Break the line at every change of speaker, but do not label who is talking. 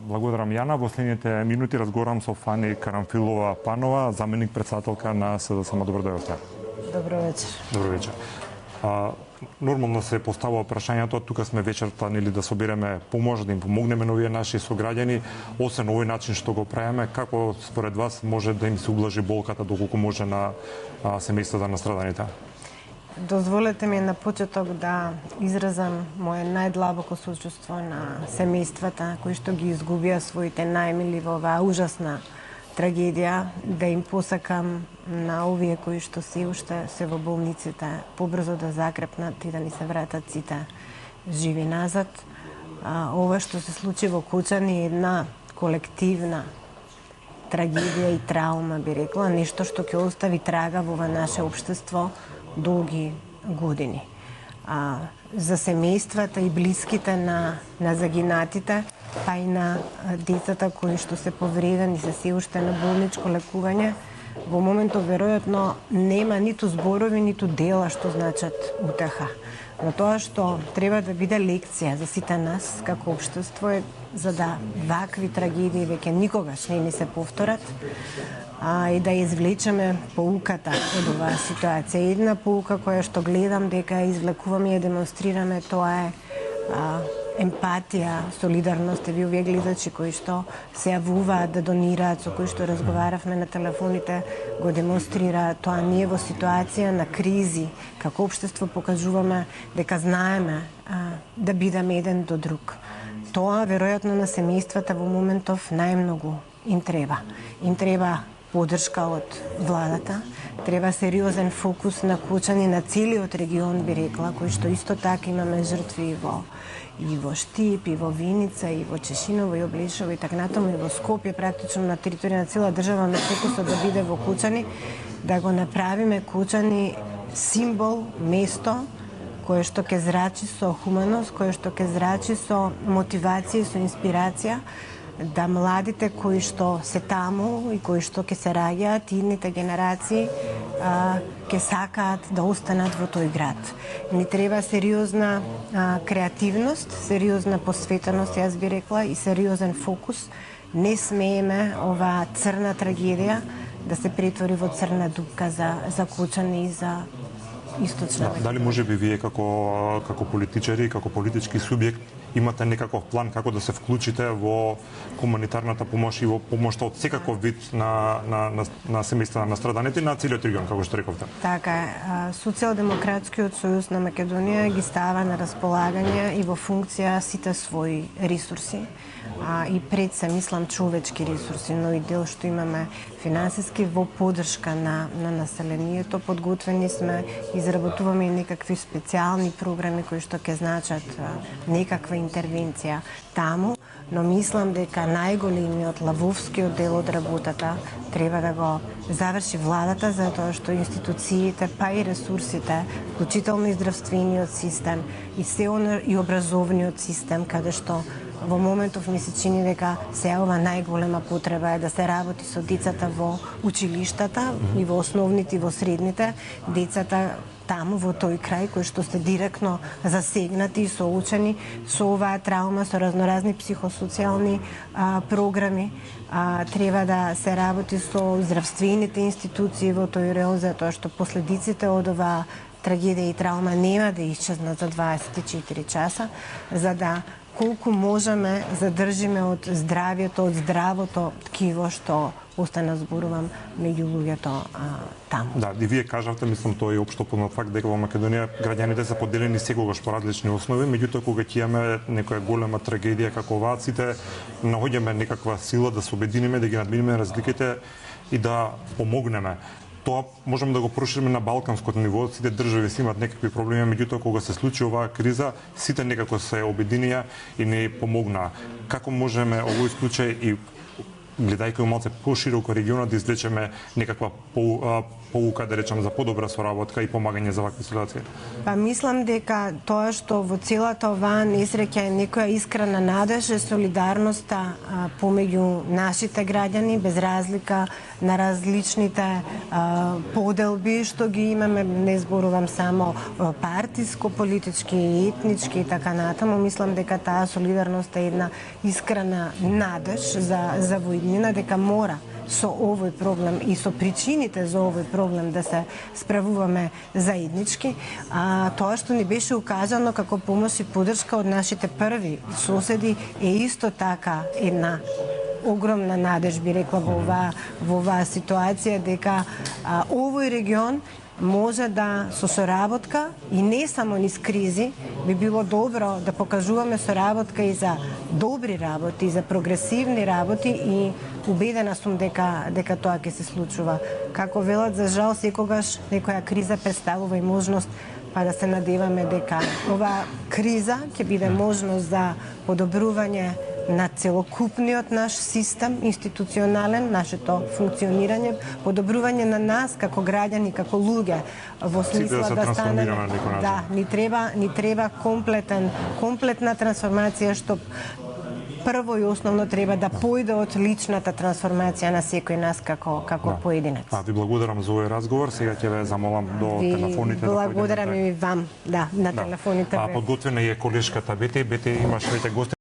Благодарам Јана. Во следните минути разговарам со Фани Карамфилова-Панова, заменик председателка на СДСМ. Добро дојдовте.
Добро вечер.
Добро вечер. Нормално се поставува прашањето, тука сме вечерта да собереме помош, да им помогнеме на овие наши сограѓани, освен овој начин што го правиме, како според вас може да им се ублажи болката доколку може на семејствата на страданите?
Дозволете ми на почеток да изразам мое најдлабоко сочувство на семејствата кои што ги изгубија своите најмили во оваа ужасна трагедија, да им посакам на овие кои што се уште се во болниците побрзо да закрепнат и да ни се вратат сите живи назад. Ова што се случи во Кучани е една колективна трагедија и траума, би рекла, нешто што ќе остави трага во ова наше општество долги години. За семејствата и блиските на загинатите, па и на децата кои што се повредени се се уште на болничко лекување, во моментов веројатно нема ниту зборови, ниту дела што значат утеха. Но тоа што треба да биде лекција за сите нас како општество е за да вакви трагедии веќе никогаш не ни се повторат, и да извлечеме поуката од оваа ситуација. Една поука која што гледам дека извлекуваме и ја демонстрираме, тоа е емпатија, солидарност. Ви овие гледачи кои што се јавуваат да донираат, со кои што разговаравме на телефоните, го демонстрираат тоа. Ние во ситуација на кризи, како општество покажуваме дека знаеме да бидеме еден до друг. Тоа веројатно на семејствата во моментов најмногу им треба. Им треба поддршка од владата, треба сериозен фокус на Кучани, на целиот регион, би рекла, кој што исто така имаме жртви и во Штип, и во Виница, и во Чешиново, и Облешово, и така натаму, и во Скопје, практично на територија на цела држава, но фокусот да биде во Кучани, да го направиме Кучани символ, место кое што ќе зрачи со хуманост, кое што ќе зрачи со мотивација и со инспирација, да младите кои што се таму и кои што ќе се раѓаат, идните генерации, ќе сакаат да останат во тој град. Ни треба сериозна креативност, сериозна посветеност, јас би рекла, и сериозен фокус. Не смееме оваа црна трагедија да се претвори во црна дупка за Кучани и за источна.
Дали може би вие како политичари, како политички субјект имате некаков план како да се вклучите во хуманитарната помош и во помошта од секаков вид на семејствата на страданите на целиот регион, како што рековте?
Така е. Социјалдемократскиот сојуз на Македонија ги става на располагање и во функција сите своји ресурси, и пред се мислам човечки ресурси, но и дел што имаме финансиски во поддршка на населението. Подготвени сме, изработуваме и некакви специјални програми кои што ќе значат некаква интервенција таму, но мислам дека најголемиот лавовскиот дел од работата треба да го заврши владата, затоа што институциите, па и ресурсите, вклучително и здравствениот систем и образовниот систем, каде што во моментов ми се чини дека се ова најголема потреба е да се работи со децата во училиштата и во основните и во средните, децата таму во тој крај кои што се директно засегнати и соочени со оваа траума, со разноразни психосоцијални програми. Треба да се работи со здравствените институции во тој район, затоа што последиците од оваа трагедија и траума нема да исчезнат за 24 часа, за да колку можеме задржиме од здравјето, од здравото ткиво што остана, зборувам, меѓу луѓето таму.
Да, и вие кажавте, мислам, тоа е општо познат факт дека во Македонија граѓаните се поделени секогаш по различни основи, меѓутоа кога ќе имаме некоја голема трагедија како оваа, сите наоѓаме некаква сила да се обединиме, да ги надминиме разликите и да помогнеме. Тоа можеме да го прошириме на балканското ниво, сите држави си имаат некакви проблеми, меѓутоа кога се случи оваа криза, сите некако се обединија и не помогнаа. Како можеме овој случај и гледајќи малце пошироко регионот да извлечеме некаква поука, да речам, за подобра соработка и помагање за вакви ситуации?
Па мислам дека тоа што во целата оваа несреќа е некоја искрена надеж е солидарноста помеѓу нашите граѓани, без разлика на различните поделби што ги имаме, не зборувам само партиско, политички, етнички и така натаму. Мислам дека таа солидарност е една искрена надеж за воиднина, дека мора со овој проблем и со причините за овој проблем да се справуваме заеднички. Тоа што ни беше укажано како помош и поддршка од нашите први соседи е исто така една огромна надеж, би рекла, во оваа ситуација, дека овој регион може да со соработка и не само низ кризи, би било добро да покажуваме соработка и за добри работи, за прогресивни работи и убедена сум дека тоа ќе се случува. Како велат, за жал секогаш некоја криза представува и можност, па да се надеваме дека оваа криза ќе биде можност за подобрување на целокупниот наш систем институционален, нашето функционирање, подобрување на нас како граѓани, како луѓе, во смисла да стане ни треба комплетна трансформација, што прво и основно треба да појде од личната трансформација на секој нас како поединец.
Ви благодарам за овој разговор. Сега ќе ве замолам до телефоните.
Благодарам и вам, на телефоните.
Подготвена е колешката Бете. Бете, имаш веќе гости.